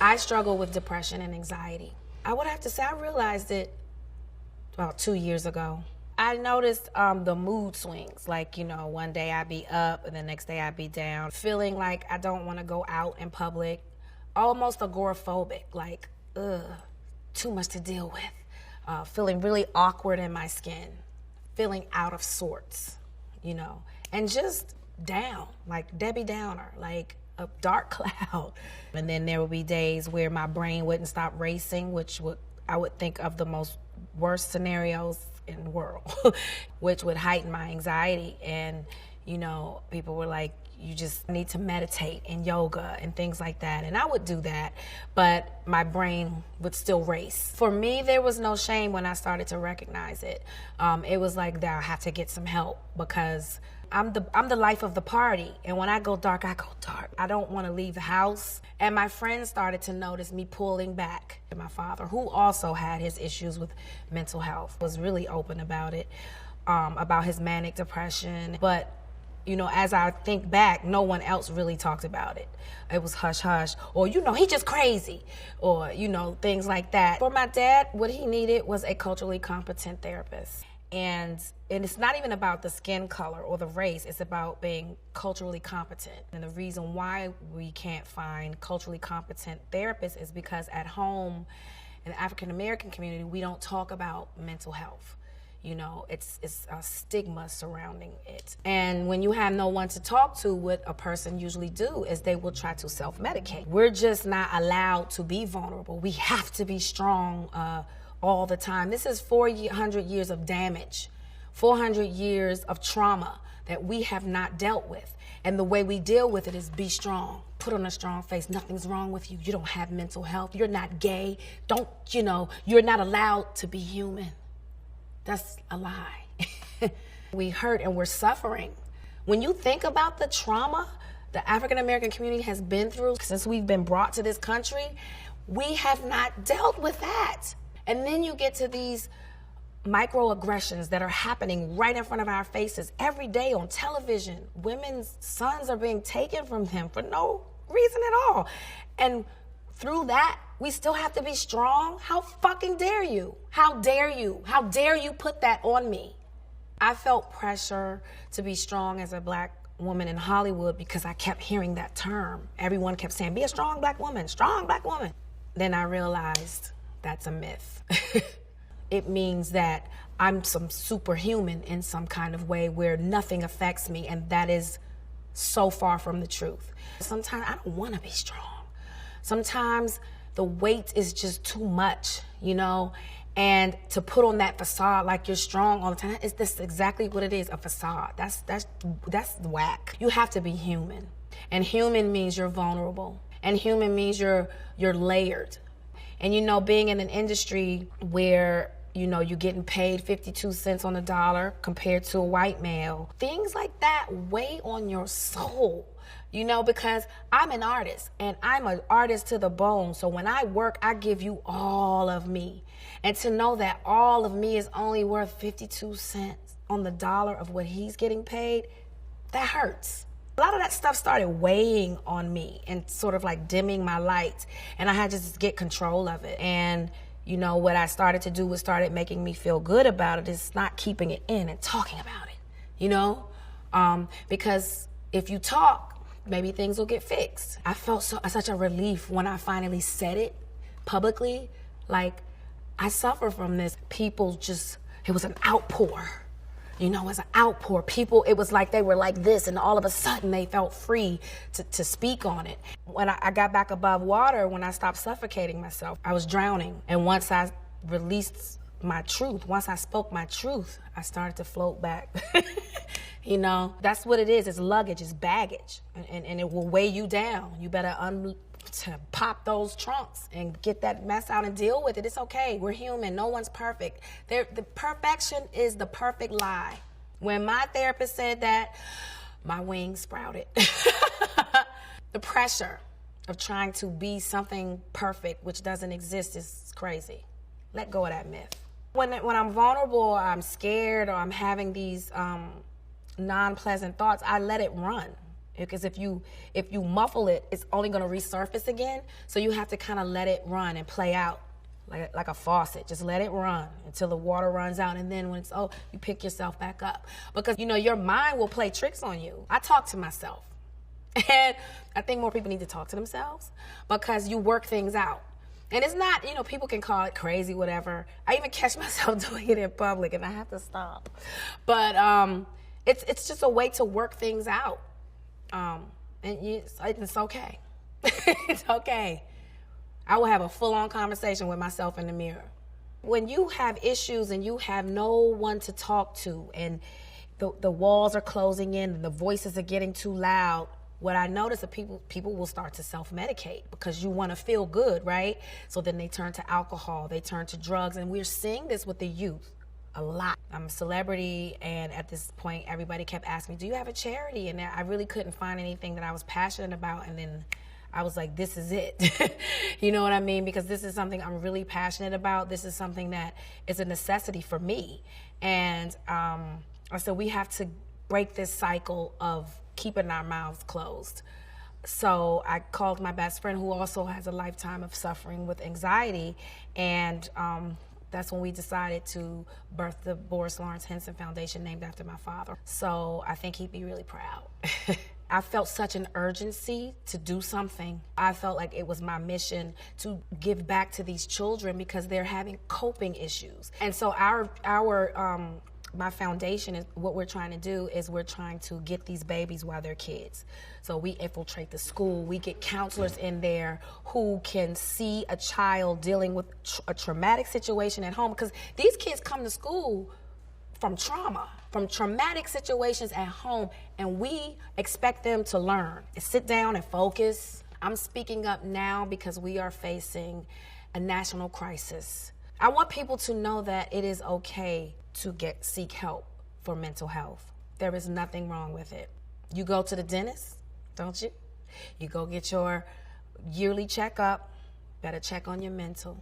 I struggle with depression and anxiety. I would have to say I realized it about 2 years ago. I noticed the mood swings. Like, one day I'd be up and the next day I'd be down. Feeling like I don't want to go out in public. Almost agoraphobic, like, too much to deal with. Feeling really awkward in my skin. Feeling out of sorts, and just down, like Debbie Downer, like a dark cloud. And then there would be days where my brain wouldn't stop racing, I would think of the most worst scenarios in the world, which would heighten my anxiety. And, people were like, you just need to meditate and yoga and things like that. And I would do that, but my brain would still race. For me, there was no shame when I started to recognize it. It was like that I have to get some help because I'm the life of the party. And when I go dark, I go dark. I don't want to leave the house. And my friends started to notice me pulling back. My father, who also had his issues with mental health, was really open about it, about his manic depression. But as I think back, no one else really talked about it. It was hush hush, or he just crazy, or things like that. For my dad, what he needed was a culturally competent therapist. And it's not even about the skin color or the race, it's about being culturally competent. And the reason why we can't find culturally competent therapists is because at home, in the African American community, we don't talk about mental health. It's a stigma surrounding it. And when you have no one to talk to, what a person usually do is they will try to self-medicate. We're just not allowed to be vulnerable. We have to be strong all the time. This is 400 years of damage, 400 years of trauma that we have not dealt with. And the way we deal with it is be strong. Put on a strong face. Nothing's wrong with you. You don't have mental health. You're not gay. You're not allowed to be human. That's a lie. We hurt and we're suffering. When you think about the trauma the African American community has been through since we've been brought to this country, we have not dealt with that. And then you get to these microaggressions that are happening right in front of our faces every day on television. Women's sons are being taken from them for no reason at all. And through that, we still have to be strong? How fucking dare you? How dare you? How dare you put that on me? I felt pressure to be strong as a black woman in Hollywood because I kept hearing that term. Everyone kept saying, be a strong black woman, strong black woman. Then I realized that's a myth. It means that I'm some superhuman in some kind of way where nothing affects me, and that is so far from the truth. Sometimes I don't want to be strong. Sometimes the weight is just too much, and to put on that facade like you're strong all the time, that's exactly what it is, a facade. That's whack. You have to be human. And human means you're vulnerable. And human means you're layered. And being in an industry where you're getting paid 52 cents on the dollar compared to a white male, things like that weigh on your soul. Because I'm an artist and I'm an artist to the bone. So when I work, I give you all of me. And to know that all of me is only worth 52 cents on the dollar of what he's getting paid, that hurts. A lot of that stuff started weighing on me and sort of like dimming my light. And I had to just get control of it. And what I started to do was started making me feel good about it is not keeping it in and talking about it, because if you talk, maybe things will get fixed. I felt such a relief when I finally said it publicly. Like, I suffer from this. People it was an outpour. It was an outpour. People, it was like they were like this, and all of a sudden they felt free to speak on it. When I got back above water, when I stopped suffocating myself, I was drowning. And once I released my truth, once I spoke my truth, I started to float back. That's what it is. It's luggage, it's baggage, and it will weigh you down. You better to pop those trunks and get that mess out and deal with it. It's okay. We're human. No one's perfect. The perfection is the perfect lie. When my therapist said that, my wings sprouted. The pressure of trying to be something perfect, which doesn't exist, is crazy. Let go of that myth. When I'm vulnerable, or I'm scared, or I'm having these non-pleasant thoughts, I let it run. Because if you muffle it, it's only going to resurface again. So you have to kind of let it run and play out like a faucet. Just let it run until the water runs out, and then when it's you pick yourself back up. Because your mind will play tricks on you. I talk to myself, and I think more people need to talk to themselves because you work things out. And it's not, people can call it crazy, whatever. I even catch myself doing it in public, and I have to stop. But it's just a way to work things out. And it's okay. It's okay. I will have a full-on conversation with myself in the mirror. When you have issues and you have no one to talk to, and the walls are closing in and the voices are getting too loud, what I notice is people will start to self-medicate because you want to feel good, right? So then they turn to alcohol, they turn to drugs, and we're seeing this with the youth a lot. I'm a celebrity, and at this point, everybody kept asking me, do you have a charity? And I really couldn't find anything that I was passionate about, and then I was like, this is it. You know what I mean? Because this is something I'm really passionate about. This is something that is a necessity for me. And I said, we have to break this cycle of keeping our mouths closed. So I called my best friend, who also has a lifetime of suffering with anxiety, and that's when we decided to birth the Boris Lawrence Henson Foundation, named after my father. So I think he'd be really proud. I felt such an urgency to do something. I felt like it was my mission to give back to these children because they're having coping issues. And so my foundation is what we're trying to do is we're trying to get these babies while they're kids. So we infiltrate the school. We get counselors in there who can see a child dealing with a traumatic situation at home, because these kids come to school from trauma, from traumatic situations at home, and we expect them to learn and sit down and focus. I'm speaking up now because we are facing a national crisis. I want people to know that it is okay to seek help for mental health. There is nothing wrong with it. You go to the dentist, don't you? You go get your yearly checkup. Better check on your mental.